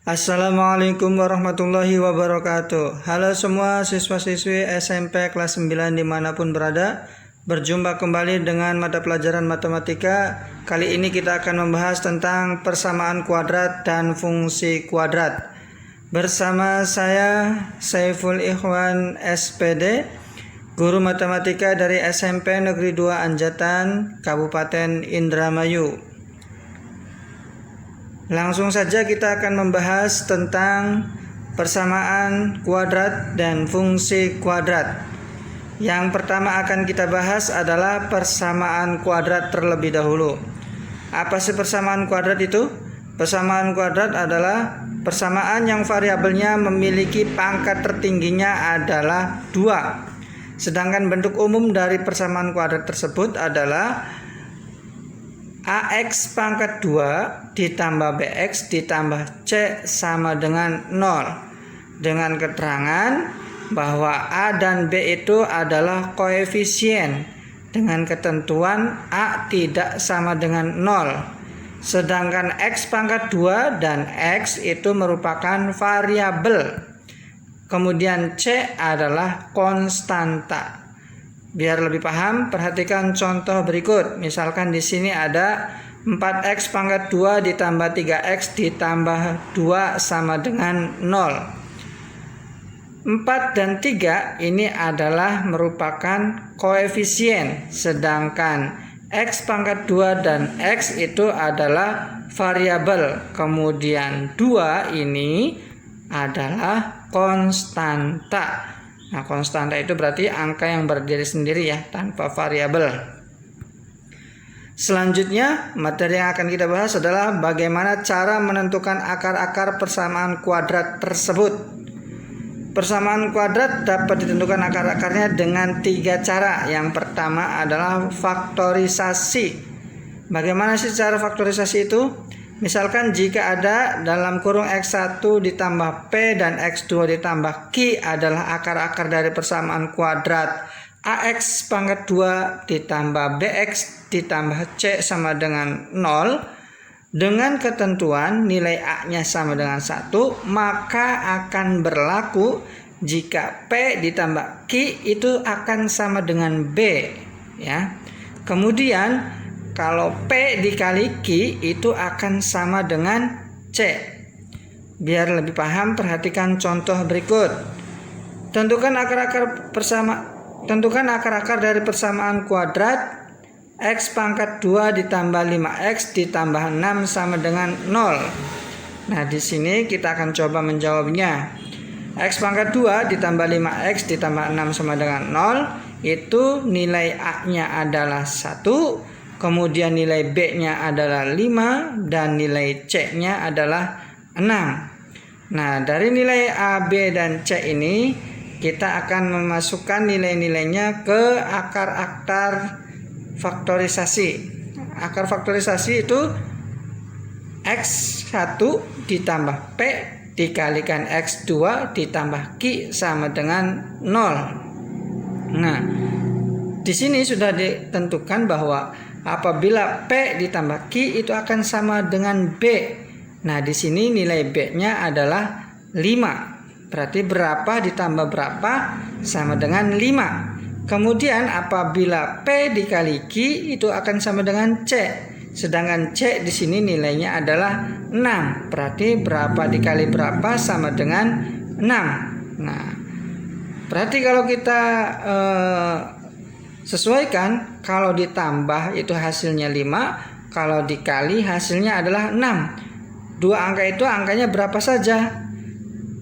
Assalamualaikum warahmatullahi wabarakatuh. Halo semua siswa-siswi SMP kelas 9 dimanapun berada. Berjumpa kembali dengan mata pelajaran matematika. Kali ini kita akan membahas tentang persamaan kuadrat dan fungsi kuadrat. Bersama saya Saiful Ikhwan SPD, guru matematika dari SMP Negeri 2 Anjatan, Kabupaten Indramayu. Langsung saja kita akan membahas tentang persamaan kuadrat dan fungsi kuadrat. Yang pertama akan kita bahas adalah persamaan kuadrat terlebih dahulu. Apa sih persamaan kuadrat itu? Persamaan kuadrat adalah persamaan yang variabelnya memiliki pangkat tertingginya adalah 2. Sedangkan bentuk umum dari persamaan kuadrat tersebut adalah AX pangkat 2 ditambah BX ditambah C sama dengan 0. Dengan keterangan bahwa A dan B itu adalah koefisien dengan ketentuan A tidak sama dengan 0. Sedangkan X pangkat 2 dan X itu merupakan variabel. Kemudian C adalah konstanta. Biar lebih paham, perhatikan contoh berikut. Misalkan di sini ada 4x pangkat 2 ditambah 3x ditambah 2 sama dengan 0. 4 dan 3 ini adalah merupakan koefisien, sedangkan x pangkat 2 dan x itu adalah variabel. Kemudian 2 ini adalah konstanta. Nah, konstanta itu berarti angka yang berdiri sendiri ya, tanpa variabel. Selanjutnya, materi yang akan kita bahas adalah bagaimana cara menentukan akar-akar persamaan kuadrat tersebut. Persamaan kuadrat dapat ditentukan akar-akarnya dengan 3 cara. Yang pertama adalah faktorisasi. Bagaimana sih cara faktorisasi itu? Misalkan jika ada dalam kurung X1 ditambah P dan X2 ditambah Q adalah akar-akar dari persamaan kuadrat AX pangkat 2 ditambah BX ditambah C sama dengan 0, dengan ketentuan nilai A-nya sama dengan 1, maka akan berlaku jika P ditambah Q itu akan sama dengan B ya. Kemudian kalau P dikali Q itu akan sama dengan C. Biar lebih paham, perhatikan contoh berikut. Tentukan akar-akar dari persamaan kuadrat X pangkat 2 ditambah 5X ditambah 6 sama dengan 0. Nah, di sini kita akan coba menjawabnya. X pangkat 2 ditambah 5X ditambah 6 sama dengan 0, itu nilai A-nya adalah 1. Kemudian nilai B-nya adalah 5 dan nilai C-nya adalah 6. Nah, dari nilai A, B, dan C ini kita akan memasukkan nilai-nilainya ke akar-akar faktorisasi. Akar faktorisasi itu X1 ditambah P dikalikan X2 ditambah Q sama dengan 0. Nah, di sini sudah ditentukan bahwa apabila P ditambah Q itu akan sama dengan B. Nah, di sini nilai B-nya adalah 5. Berarti berapa ditambah berapa sama dengan 5. Kemudian apabila P dikali Q itu akan sama dengan C. Sedangkan C di sini nilainya adalah 6. Berarti berapa dikali berapa sama dengan 6. Nah, berarti kalau kita sesuaikan, kalau ditambah itu hasilnya 5, kalau dikali hasilnya adalah 6. Dua angka itu angkanya berapa saja?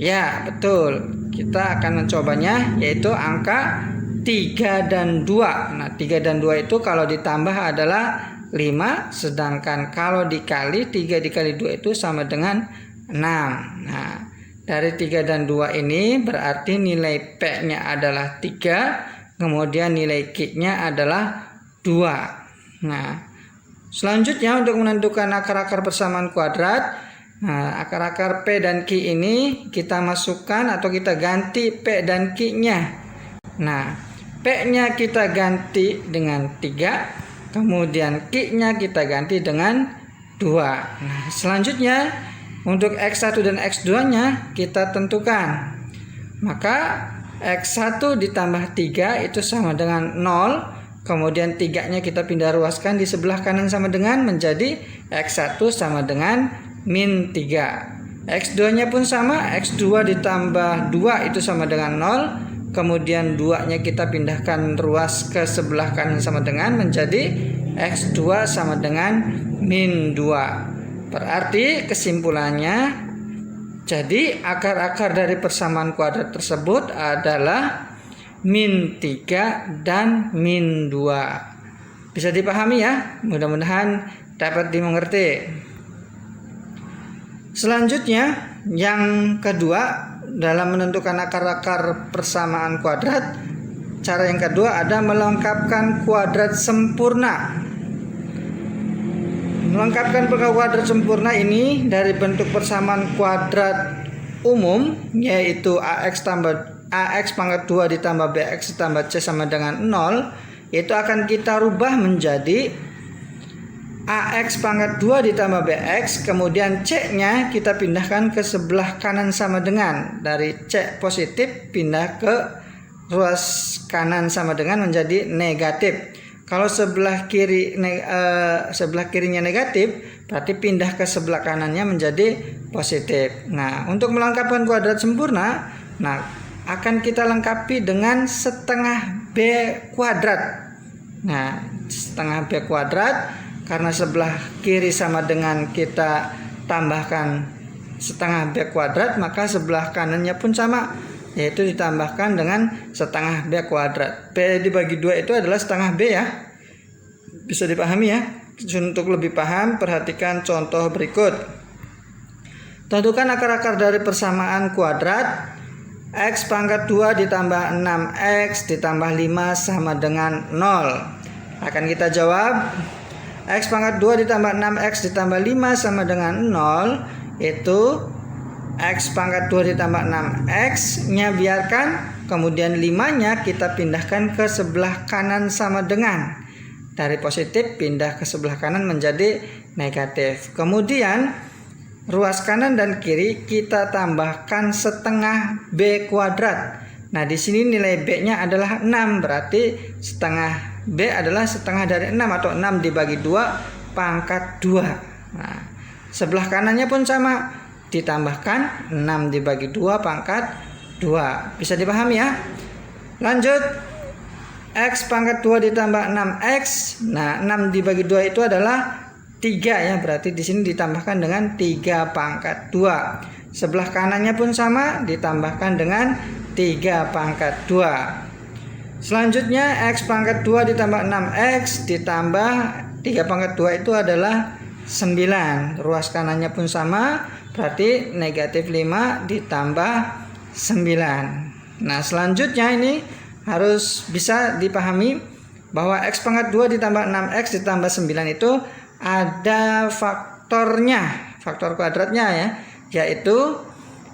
Ya, betul. Kita akan mencobanya, yaitu angka 3 dan 2. Nah, 3 dan 2 itu kalau ditambah adalah 5, sedangkan kalau dikali 3 dikali 2 itu sama dengan 6. Nah, dari 3 dan 2 ini berarti nilai P-nya adalah 3. Kemudian nilai Q-nya adalah 2. Nah, selanjutnya untuk menentukan akar-akar persamaan kuadrat, nah, akar-akar P dan Q ini kita masukkan atau kita ganti P dan Q-nya. Nah, P-nya kita ganti dengan 3, kemudian Q-nya kita ganti dengan 2. Nah, selanjutnya Untuk X1 dan X2 nya kita tentukan. Maka X1 ditambah 3 itu sama dengan 0. Kemudian 3 nya kita pindah ruaskan di sebelah kanan sama dengan menjadi X1 sama dengan min 3. X2 nya pun sama, X2 ditambah 2 itu sama dengan 0. Kemudian 2 nya kita pindahkan ruas ke sebelah kanan sama dengan menjadi X2 sama dengan min 2. Berarti kesimpulannya, jadi akar-akar dari persamaan kuadrat tersebut adalah min 3 dan min 2. Bisa dipahami ya? Mudah-mudahan dapat dimengerti. Selanjutnya, yang kedua dalam menentukan akar-akar persamaan kuadrat, cara yang kedua ada melengkapkan kuadrat sempurna. Melengkapkan kuadrat sempurna ini dari bentuk persamaan kuadrat umum, yaitu AX pangkat 2 ditambah BX ditambah C sama dengan 0, itu akan kita rubah menjadi AX pangkat 2 ditambah BX, kemudian C-nya kita pindahkan ke sebelah kanan sama dengan, dari C positif pindah ke ruas kanan sama dengan menjadi negatif. Kalau sebelah kirinya negatif, berarti pindah ke sebelah kanannya menjadi positif. Nah, untuk melengkapkan kuadrat sempurna, akan kita lengkapi dengan setengah B kuadrat. Nah, setengah B kuadrat, karena sebelah kiri sama dengan kita tambahkan setengah B kuadrat, maka sebelah kanannya pun sama, yaitu ditambahkan dengan setengah B kuadrat. B dibagi 2 itu adalah setengah B ya. Bisa dipahami ya. Untuk lebih paham, perhatikan contoh berikut. Tentukan akar-akar dari persamaan kuadrat. X pangkat 2 ditambah 6X ditambah 5 sama dengan 0. Akan kita jawab, X pangkat 2 ditambah 6X ditambah 5 sama dengan 0, itu X pangkat 2 ditambah 6X nya biarkan, kemudian 5 nya kita pindahkan ke sebelah kanan sama dengan, dari positif pindah ke sebelah kanan menjadi negatif. Kemudian ruas kanan dan kiri kita tambahkan setengah B kuadrat. Nah, di sini nilai B-nya adalah 6, berarti setengah B adalah setengah dari 6 atau 6 dibagi 2 pangkat 2. Nah, sebelah kanannya pun sama, ditambahkan 6 dibagi 2 pangkat 2. Bisa dipahami ya? Lanjut, X pangkat 2 ditambah 6X. Nah, 6 dibagi 2 itu adalah 3 ya, berarti di sini ditambahkan dengan 3 pangkat 2. Sebelah kanannya pun sama, ditambahkan dengan 3 pangkat 2. Selanjutnya X pangkat 2 ditambah 6X ditambah 3 pangkat 2 itu adalah 9. Ruas kanannya pun sama, berarti negatif 5 ditambah 9. Nah, selanjutnya ini harus bisa dipahami bahwa X pangkat 2 ditambah 6X ditambah 9 itu ada faktornya, faktor kuadratnya ya, yaitu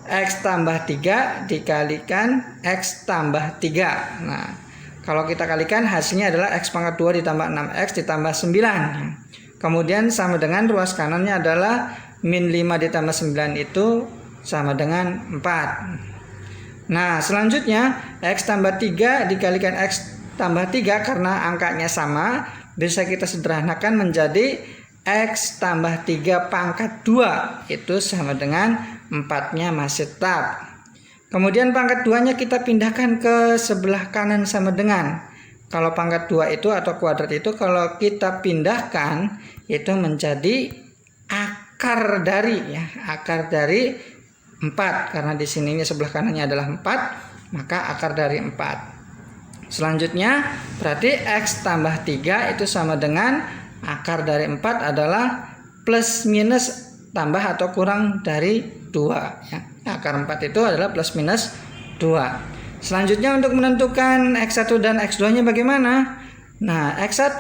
X tambah 3 dikalikan X tambah 3. Nah, kalau kita kalikan hasilnya adalah X pangkat 2 ditambah 6X ditambah 9. Kemudian sama dengan ruas kanannya adalah min 5 ditambah 9 itu sama dengan 4. Nah, selanjutnya X tambah 3 dikalikan X tambah 3, karena angkanya sama, bisa kita sederhanakan menjadi X tambah 3 pangkat 2 itu sama dengan 4-nya masih tetap. Kemudian pangkat 2-nya kita pindahkan ke sebelah kanan sama dengan. Kalau pangkat 2 itu atau kuadrat itu kalau kita pindahkan itu menjadi akar dari ya, akar dari 4, karena di sininya sebelah kanannya adalah 4, maka akar dari 4. Selanjutnya berarti X tambah 3 itu sama dengan akar dari 4 adalah plus minus tambah atau kurang dari 2 ya. Akar 4 itu adalah plus minus 2. Selanjutnya untuk menentukan X1 dan X2 nya bagaimana? Nah, X1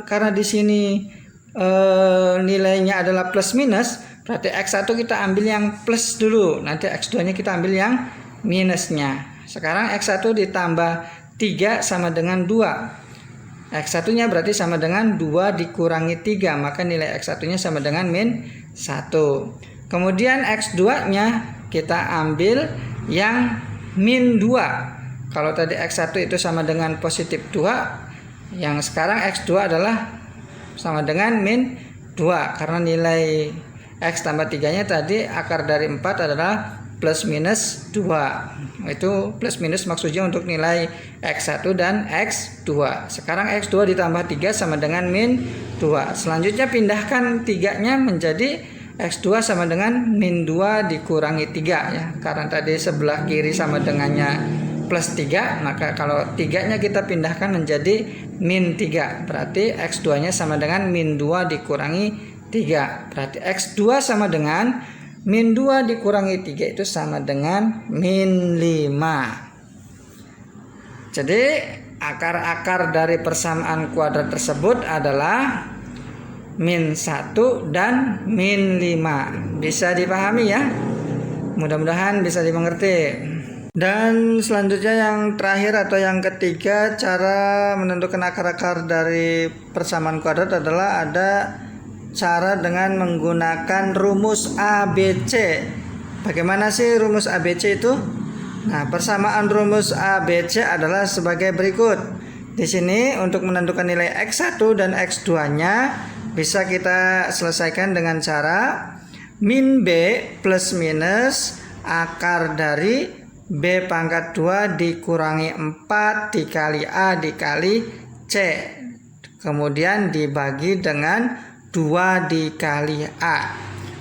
karena di sini nilainya adalah plus minus, berarti X1 kita ambil yang plus dulu, nanti X2 nya kita ambil yang minusnya. Sekarang X1 ditambah 3 sama dengan 2. X1 nya berarti sama dengan 2 dikurangi 3, maka nilai X1 nya sama dengan min 1. Kemudian X2 nya kita ambil yang min 2. Kalau tadi X1 itu sama dengan positif 2, yang sekarang X2 adalah sama dengan min 2. Karena nilai X tambah 3 nya tadi akar dari 4 adalah plus minus 2. Itu plus minus maksudnya untuk nilai X1 dan X2. Sekarang X2 ditambah 3 sama dengan min 2. Selanjutnya pindahkan 3 nya menjadi X2 sama dengan min 2 dikurangi 3 ya. Karena tadi sebelah kiri sama dengannya plus 3, maka kalau 3 nya kita pindahkan menjadi min 3. Berarti X2 nya sama dengan min 2 dikurangi 3. Berarti X2 sama dengan min 2 dikurangi 3 itu sama dengan min 5. Jadi akar-akar dari persamaan kuadrat tersebut adalah min 1 dan min 5. Bisa dipahami ya? Mudah-mudahan bisa dimengerti. Dan selanjutnya yang terakhir atau yang ketiga, cara menentukan akar-akar dari persamaan kuadrat adalah ada cara dengan menggunakan rumus ABC. Bagaimana sih rumus ABC itu? Nah, persamaan rumus ABC adalah sebagai berikut. Di sini untuk menentukan nilai X1 dan X2-nya bisa kita selesaikan dengan cara min B plus minus akar dari B pangkat 2 dikurangi 4 dikali A dikali C. Kemudian dibagi dengan 2 dikali A.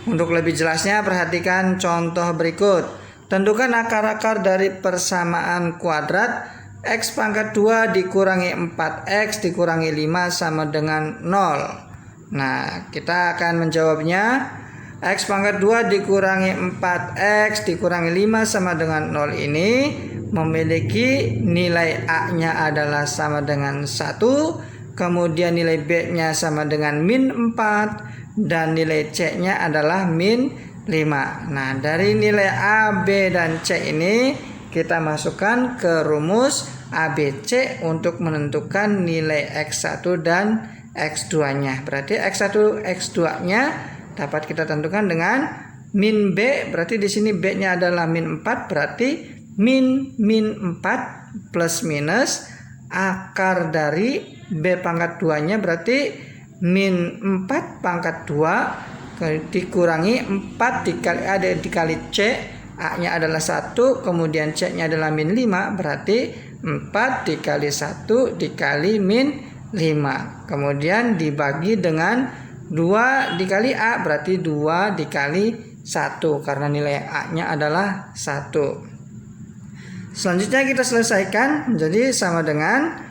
Untuk lebih jelasnya perhatikan contoh berikut. Tentukan akar-akar dari persamaan kuadrat X pangkat 2 dikurangi 4X dikurangi 5 sama dengan 0. Nah, kita akan menjawabnya. X pangkat 2 dikurangi 4X dikurangi 5 sama dengan 0 ini memiliki nilai A-nya adalah sama dengan 1, kemudian nilai B-nya sama dengan min 4, dan nilai C-nya adalah min 5. Nah, dari nilai A, B, dan C ini kita masukkan ke rumus ABC untuk menentukan nilai X1 dan X2-nya. Berarti X1, X2-nya dapat kita tentukan dengan min B. Berarti di sini B-nya adalah min 4. Berarti min 4 plus minus akar dari B pangkat 2-nya berarti min 4 pangkat 2 dikurangi 4 dikali A dikali C. A-nya adalah 1, kemudian C-nya adalah min 5. Berarti 4 dikali 1 dikali min 5. Kemudian dibagi dengan 2 dikali A, berarti 2 dikali 1 karena nilai A-nya adalah 1. Selanjutnya kita selesaikan menjadi sama dengan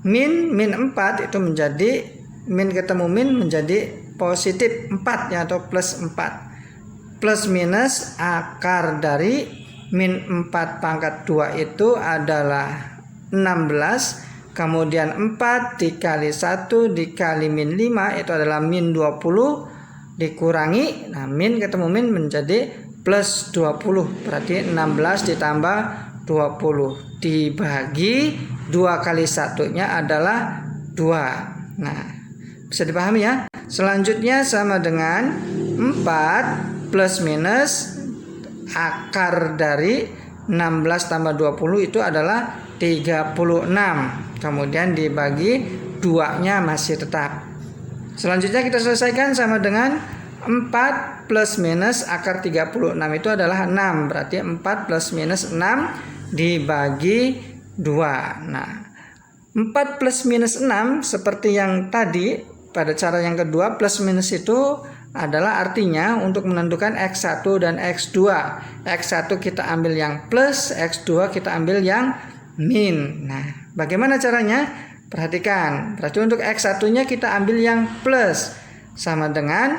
min 4 itu menjadi min ketemu min menjadi positif 4 ya, atau plus 4. Plus minus akar dari min 4 pangkat 2 itu adalah 16. Kemudian 4 dikali 1 dikali min 5 itu adalah min 20 dikurangi. Nah, min ketemu min menjadi plus 20. Berarti 16 ditambah 20 dibagi 2 kali 1-nya adalah 2. Nah, bisa dipahami ya. Selanjutnya sama dengan 4 plus minus akar dari 16 tambah 20 itu adalah 36. Kemudian dibagi 2-nya masih tetap. Selanjutnya kita selesaikan sama dengan 4 plus minus akar 36 itu adalah 6. Berarti 4 plus minus 6 dibagi 2. Nah, 4 plus minus 6 seperti yang tadi pada cara yang kedua, plus minus itu adalah artinya untuk menentukan X1 dan X2. X1 kita ambil yang plus, X2 kita ambil yang min. Nah, bagaimana caranya? Perhatikan. Berarti untuk X1-nya kita ambil yang plus. Sama dengan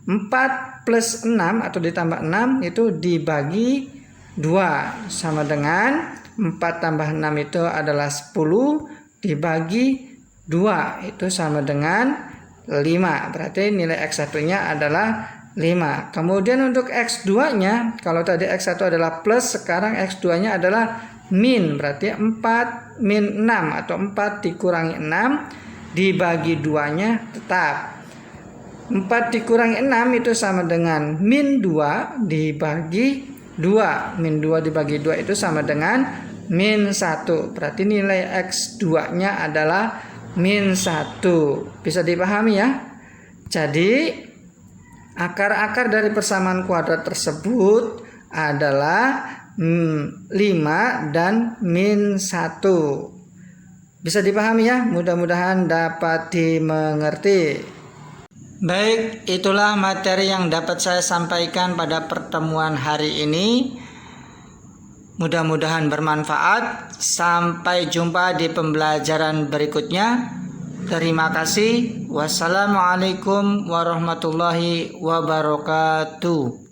4 plus 6 atau ditambah 6 itu dibagi 2. Sama dengan 4 tambah 6 itu adalah 10 dibagi 2. Itu sama dengan 5. Berarti nilai X1-nya adalah 5. Kemudian untuk X2-nya, kalau tadi X1 adalah plus, sekarang X2-nya adalah min. Berarti 4 min 6 atau 4 dikurangi 6 dibagi 2-nya tetap. 4 dikurangi 6 itu sama dengan min 2 dibagi 2. Min 2 dibagi 2 itu sama dengan min 1. Berarti nilai X2 nya adalah min 1. Bisa dipahami ya? Jadi akar-akar dari persamaan kuadrat tersebut adalah 5 dan min 1. Bisa dipahami ya? Mudah-mudahan dapat dimengerti. Baik, itulah materi yang dapat saya sampaikan pada pertemuan hari ini. Mudah-mudahan bermanfaat. Sampai jumpa di pembelajaran berikutnya. Terima kasih. Wassalamualaikum warahmatullahi wabarakatuh.